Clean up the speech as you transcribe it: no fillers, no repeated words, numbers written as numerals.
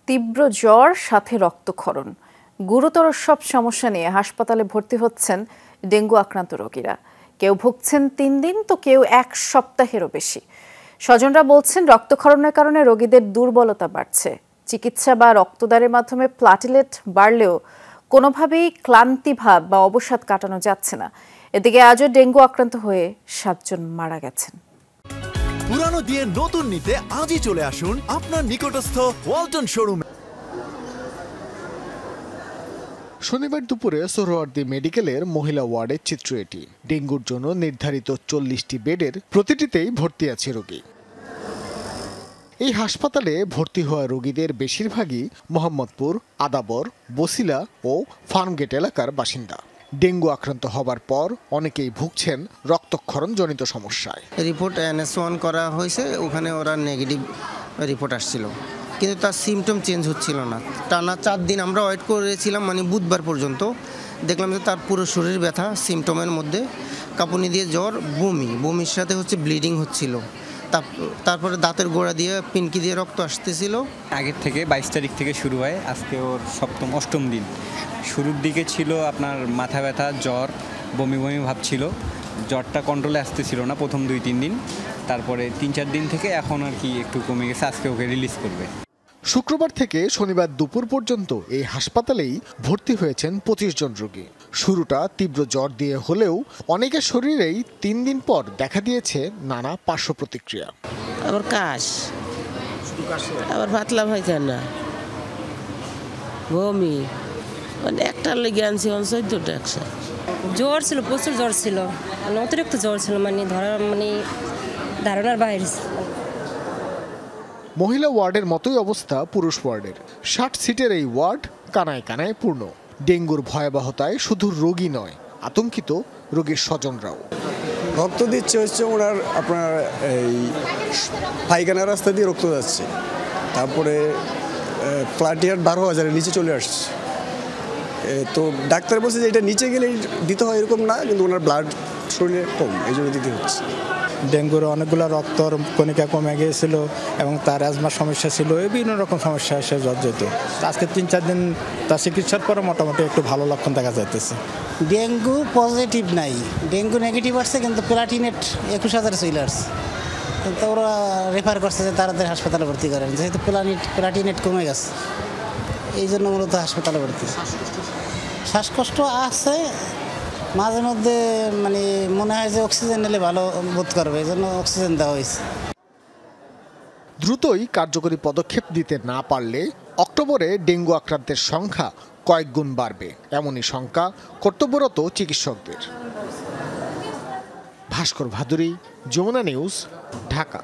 তীব্র জ্বর সাথে রক্তক্ষরণ, গুরুতর সব সমস্যা নিয়ে হাসপাতালে ভর্তি হচ্ছেন ডেঙ্গু আক্রান্ত রোগীরা। কেউ ভুগছেন 3 দিন তো কেউ 1 সপ্তাহেরও বেশি। স্বজনরা বলছেন রক্তক্ষরণের কারণে রোগীদের দুর্বলতা বাড়ছে। চিকিৎসা বা রক্তদানের মাধ্যমে প্লাটিলেট বাড়লেও কোনোভাবেই ক্লান্তিভাব বা অবসাদ কাটানো যাচ্ছে না। এদিকে আজও ডেঙ্গু আক্রান্ত হয়ে 7 জন মারা গেছেন। পুরানো দিয়ে নতুন নিতে আজই চলে আসুন আপনার নিকটস্থ ওয়ালটন শোরুমে। শনিবার দুপুরে সোহরাওয়ার্দী মেডিকেলের মহিলা ওয়ার্ডের চিত্র এটি। ডেঙ্গুর জন্য নির্ধারিত 40টি বেডের প্রতিটিতেই ভর্তি আছে রোগী। এই হাসপাতালে ভর্তি হওয়া রোগীদের বেশিরভাগই মোহাম্মদপুর, আদাবর, বসিলা ও ফার্মগেট এলাকার বাসিন্দা। ডেঙ্গু আক্রান্ত হবার পর অনেকেই ভুগছেন রক্তক্ষরণজনিত সমস্যায়। রিপোর্ট NS1 করা হয়েছে, ওখানে ওরা নেগেটিভ রিপোর্ট আসছিল, কিন্তু তার সিমটম চেঞ্জ হচ্ছিল না। টানা 4 দিন আমরা ওয়েট করেছিলাম, মানে বুধবার পর্যন্ত। দেখলাম যে তার পুরো শরীর ব্যথা, সিমটমের মধ্যে কাঁপুনি দিয়ে জ্বর, বমির সাথে ব্লিডিং হচ্ছিল। তারপরে দাঁতের গোড়া দিয়ে পিনকি দিয়ে রক্ত আসতেছিল। আগের থেকে 22 তারিখ থেকে শুরু হয়, আজকে ওর 7ম-8ম দিন। শুরুর দিকে ছিল আপনার মাথা ব্যথা, জ্বর, বমি ভাব ছিল। জ্বরটা কন্ট্রোলে আসতেছিল না প্রথম 2-3 দিন, তারপরে 3-4 দিন থেকে এখন আর কি একটু কমে গেছে। আজকে ওকে রিলিজ করবে। শুক্রবার থেকে শনিবার দুপুর পর্যন্ত এই হাসপাতালেই ভর্তি হয়েছেন 25 জন রোগী। শুরুটা তীব্র জ্বর দিয়ে হলেও অনেকের শরীরেই 3 দিন পর দেখা দিয়েছে নানা পার্শ্ব প্রতিক্রিয়া। আবার কাশ, আবার পাতলা পায়খানা, বমি, মানে একটা লেগে আনছি 14টা একসাথে। জ্বর ছিল, প্রচুর জ্বর ছিল, অতিরিক্ত জ্বর ছিল, ধারণার বাইরে। মহিলা ওয়ার্ডের মতোই অবস্থা পুরুষ ওয়ার্ডের। 60 সিটের এই ওয়ার্ড কানায় কানায় পূর্ণ। ডেঙ্গুর ভয়াবহতায় শুধু রোগী নয়, আতঙ্কিত রোগীর স্বজনরাও। রক্ত দিচ্ছে ওনার আপনার এই পায়খানা রাস্তা দিয়ে রক্ত যাচ্ছে, তারপরে প্লাটিয়ার 12,000-এর নিচে চলে আসছে। তো ডাক্তার বলছে যে এটা নিচে গেলে দিতে হয়, এরকম না, কিন্তু ওনার ব্লাড শরীরে কম, এই জন্য দিতে হচ্ছে। ডেঙ্গুর অনেকগুলো রক্তর কণিকা কমে গিয়েছিল এবং তার অ্যাজমার সমস্যা ছিল, বিভিন্ন রকম সমস্যা এসে জর্জরিত। আজকে 3-4 দিন তার চিকিৎসার পরে মোটামুটি একটু ভালো লক্ষণ দেখা যাইতেছে। ডেঙ্গু পজিটিভ নাই, ডেঙ্গু নেগেটিভ আসছে, কিন্তু প্লাটিনেট 21,000 চলে আসছে। কিন্তু ওরা রেফার করছে যে তাদের হাসপাতালে ভর্তি করেন, যেহেতু প্লাটিনেট কমে গেছে, এই জন্য মূলত হাসপাতালে ভর্তি। শ্বাসকষ্ট আছে মাঝে মধ্যে, মানে মনে হয় যে অক্সিজেন নিলে ভালো বোধ করবে, এই জন্য অক্সিজেন দেওয়া হয়েছে। দ্রুতই কার্যকরী পদক্ষেপ দিতে না পারলে অক্টোবরে ডেঙ্গু আক্রান্তের সংখ্যা কয়েক গুণ বাড়বে, এমনই শঙ্কা কর্তব্যরত চিকিৎসকদের। ভাস্কর ভাদুরী, যমুনা নিউজ, ঢাকা।